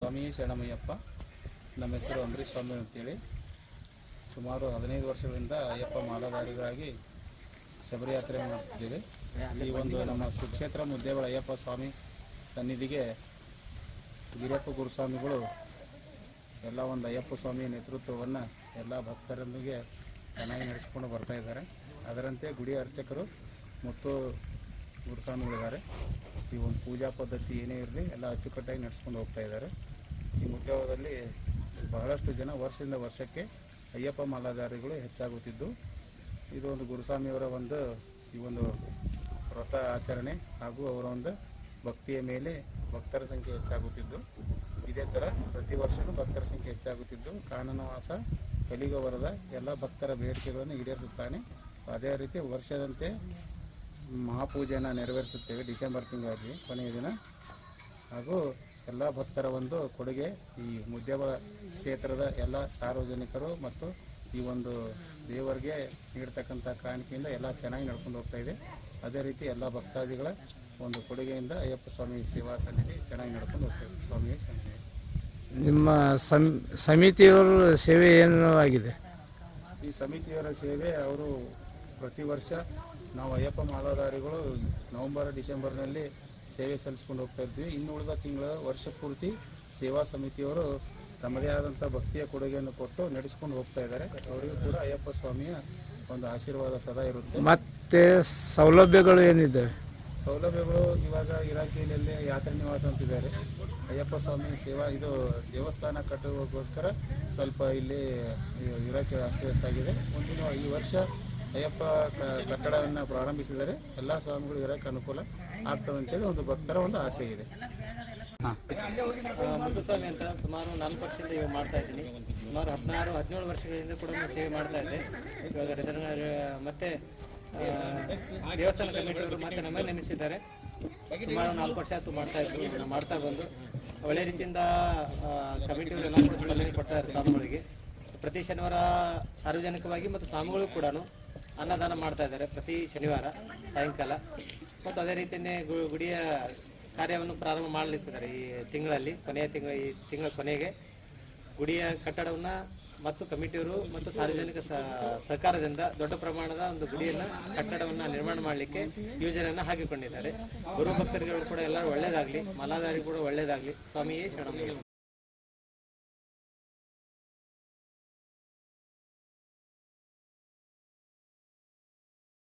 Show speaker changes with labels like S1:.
S1: ಸ್ವಾಮಿ ಶರಣಮಯ್ಯಪ್ಪ. ನಮ್ಮ ಹೆಸರು ಅಂಬರೀಶ್ ಸ್ವಾಮಿ ಅಂತೇಳಿ. ಸುಮಾರು 15 ವರ್ಷಗಳಿಂದ ಅಯ್ಯಪ್ಪ ಮಾಲಾಧಾರಿಗಳಾಗಿ ಶಬರಿ ಯಾತ್ರೆ ಮಾಡ್ತಿದ್ದೇವೆ. ಈ ಒಂದು ನಮ್ಮ ಸುಕ್ಷೇತ್ರ ಮುದ್ದೇಬೇಳ ಅಯ್ಯಪ್ಪ ಸ್ವಾಮಿ ಸನ್ನಿಧಿಗೆ ಗಿರಿಯಪ್ಪ ಗುರುಸ್ವಾಮಿಗಳು ಎಲ್ಲ ಒಂದು ಅಯ್ಯಪ್ಪ ಸ್ವಾಮಿಯ ನೇತೃತ್ವವನ್ನು ಎಲ್ಲ ಭಕ್ತರೊಂದಿಗೆ ಚೆನ್ನಾಗಿ ನಡೆಸಿಕೊಂಡು ಬರ್ತಾ ಇದ್ದಾರೆ. ಅದರಂತೆ ಗುಡಿ ಅರ್ಚಕರು ಮತ್ತು ಗುರುಸ್ವಾಮಿಗಳಿದ್ದಾರೆ. ಈ ಒಂದು ಪೂಜಾ ಪದ್ಧತಿ ಏನೇ ಇರಲಿ ಎಲ್ಲ ಅಚ್ಚುಕಟ್ಟಾಗಿ ನಡೆಸ್ಕೊಂಡು ಹೋಗ್ತಾ ಇದ್ದಾರೆ. ಈ ಮುದ್ದೇಬೇಳದಲ್ಲಿ ಬಹಳಷ್ಟು ಜನ ವರ್ಷದಿಂದ ವರ್ಷಕ್ಕೆ ಅಯ್ಯಪ್ಪ ಮಾಲಾಧಾರಿಗಳು ಹೆಚ್ಚಾಗುತ್ತಿದ್ದು, ಇದು ಒಂದು ಗುರುಸ್ವಾಮಿಯವರ ಈ ಒಂದು ವ್ರತ ಆಚರಣೆ ಹಾಗೂ ಅವರ ಒಂದು ಭಕ್ತಿಯ ಮೇಲೆ ಭಕ್ತರ ಸಂಖ್ಯೆ ಹೆಚ್ಚಾಗುತ್ತಿದ್ದು, ಇದೇ ಥರ ಪ್ರತಿ ವರ್ಷವೂ ಭಕ್ತರ ಸಂಖ್ಯೆ ಹೆಚ್ಚಾಗುತ್ತಿದ್ದು, ಕಾನನವಾಸ ಕಲಿಯುಗ ವರದ ಎಲ್ಲ ಭಕ್ತರ ಬೇಡಿಕೆಗಳನ್ನು ಈಡೇರಿಸುತ್ತಾನೆ. ಅದೇ ರೀತಿ ವರ್ಷದಂತೆ ಮಹಾಪೂಜೆಯನ್ನು ನೆರವೇರಿಸುತ್ತೇವೆ ಡಿಸೆಂಬರ್ ತಿಂಗಳಲ್ಲಿ ಕೊನೆಯ ದಿನ. ಹಾಗೂ ಎಲ್ಲ ಭಕ್ತರ ಒಂದು ಕೊಡುಗೆ ಈ ಮುದ್ದೇಬೇಳ ಕ್ಷೇತ್ರದ ಎಲ್ಲ ಸಾರ್ವಜನಿಕರು ಮತ್ತು ಈ ಒಂದು ದೇವರಿಗೆ ನೀಡ್ತಕ್ಕಂಥ ಕಾಣಿಕೆಯಿಂದ ಎಲ್ಲ ಚೆನ್ನಾಗಿ ನಡ್ಕೊಂಡು ಹೋಗ್ತಾ ಇದೆ. ಅದೇ ರೀತಿ ಎಲ್ಲ ಭಕ್ತಾದಿಗಳ ಒಂದು ಕೊಡುಗೆಯಿಂದ ಅಯ್ಯಪ್ಪ ಸ್ವಾಮಿ ಸೇವಾ ಸನ್ನಿಧಿ ಚೆನ್ನಾಗಿ ನಡ್ಕೊಂಡು ಹೋಗ್ತಾ ಇದೆ. ಸ್ವಾಮಿಯೇ ಶರಣೆ.
S2: ನಿಮ್ಮ ಸಮಿತಿಯವರ ಸೇವೆ ಏನು ಆಗಿದೆ?
S1: ಈ ಸಮಿತಿಯವರ ಸೇವೆ, ಅವರು ಪ್ರತಿ ವರ್ಷ ನಾವು ಅಯ್ಯಪ್ಪ ಮಾಲಾಧಾರಿಗಳು ನವಂಬರ್ ಡಿಸೆಂಬರ್ನಲ್ಲಿ ಸೇವೆ ಸಲ್ಲಿಸ್ಕೊಂಡು ಹೋಗ್ತಾ ಇರ್ತೀವಿ. ಇನ್ನು ಉಳಿದ ತಿಂಗಳ ವರ್ಷ ಪೂರ್ತಿ ಸೇವಾ ಸಮಿತಿಯವರು ತಮ್ಮದೇ ಆದಂಥ ಭಕ್ತಿಯ ಕೊಡುಗೆಯನ್ನು ಕೊಟ್ಟು ನಡೆಸ್ಕೊಂಡು ಹೋಗ್ತಾ ಇದ್ದಾರೆ. ಅವರಿಗೂ ಕೂಡ ಅಯ್ಯಪ್ಪ ಸ್ವಾಮಿಯ ಒಂದು ಆಶೀರ್ವಾದ ಸದಾ ಇರುತ್ತೆ.
S2: ಮತ್ತು ಸೌಲಭ್ಯಗಳು ಏನಿದ್ದಾವೆ?
S1: ಸೌಲಭ್ಯಗಳು ಇವಾಗ ಇಲಾಖೆಯಲ್ಲಿ ಯಾತ್ರಾ ನಿವಾಸ ಅಂತಿದ್ದಾರೆ. ಅಯ್ಯಪ್ಪ ಸ್ವಾಮಿ ದೇವಸ್ಥಾನ ಕಟ್ಟುವಗೋಸ್ಕರ ಸ್ವಲ್ಪ ಇಲ್ಲಿ ಇಲಾಖೆ ಅಸ್ತವ್ಯಸ್ತ ಆಗಿದೆ. ಮುಂದಿನ ಈ ವರ್ಷ ಅಯ್ಯಪ್ಪ ಕಟ್ಟಡವನ್ನು ಪ್ರಾರಂಭಿಸಿದರೆ ಎಲ್ಲ ಸ್ವಾಮಿಗಳು ಇರೋಕ್ಕೆ ಅನುಕೂಲ ಆಗ್ತದೆ ಅಂತೇಳಿ ಒಂದು ಭಕ್ತರ ಒಂದು ಆಸೆ ಇದೆ.
S3: ಮುದ್ದುಸ್ವಾಮಿ ಅಂತ ಸುಮಾರು 4 ವರ್ಷದಿಂದ ಇವಾಗ ಮಾಡ್ತಾ ಇದ್ದೀನಿ. ಸುಮಾರು 16-17 ವರ್ಷಗಳಿಂದ ಕೂಡ ಸೇವೆ ಮಾಡ್ತಾ ಇದ್ದೆ. ಇವಾಗ ಮತ್ತೆ ದೇವಸ್ಥಾನ ಕಮಿಟಿಯವರು ಮತ್ತೆ ನಮ್ಮಲ್ಲಿ ನೇಮಿಸಿದ್ದಾರೆ. ಸುಮಾರು 4 ವರ್ಷ ಆಯ್ತು ಮಾಡ್ತಾ ಬಂದು ಒಳ್ಳೆ ರೀತಿಯಿಂದ ಕಮಿಟಿಯವರು ಎಲ್ಲ ಕೂಡ ಸ್ಪಂದನೆ ಕೊಡ್ತಾರೆ ಸ್ವಾಮಿಗಳಿಗೆ. ಪ್ರತಿ ಶನಿವಾರ ಸಾರ್ವಜನಿಕವಾಗಿ ಮತ್ತು ಸ್ವಾಮಿಗಳು ಕೂಡ ಅನ್ನದಾನ ಮಾಡ್ತಾ ಇದ್ದಾರೆ ಪ್ರತಿ ಶನಿವಾರ ಸಾಯಂಕಾಲ. ಮತ್ತು ಅದೇ ರೀತಿಯೇ ಗುಡಿಯ ಕಾರ್ಯವನ್ನು ಪ್ರಾರಂಭ ಮಾಡಲಿಕ್ಕಿದ್ದಾರೆ ಈ ತಿಂಗಳಲ್ಲಿ. ಈ ತಿಂಗಳ ಕೊನೆಗೆ ಗುಡಿಯ ಕಟ್ಟಡವನ್ನು ಮತ್ತು ಕಮಿಟಿಯವರು ಮತ್ತು ಸಾರ್ವಜನಿಕ ಸಹಕಾರದಿಂದ ದೊಡ್ಡ ಪ್ರಮಾಣದ ಒಂದು ಕಟ್ಟಡವನ್ನು ನಿರ್ಮಾಣ ಮಾಡಲಿಕ್ಕೆ ಯೋಜನೆಯನ್ನು ಹಾಕಿಕೊಂಡಿದ್ದಾರೆ. ಗುರು ಭಕ್ತರುಗಳು ಕೂಡ ಎಲ್ಲರೂ ಒಳ್ಳೆಯದಾಗಲಿ, ಮಾಲಾಧಾರಿ ಕೂಡ ಒಳ್ಳೆಯದಾಗಲಿ. ಸ್ವಾಮಿಯೇ ಶರಣಮಯ್ಯ.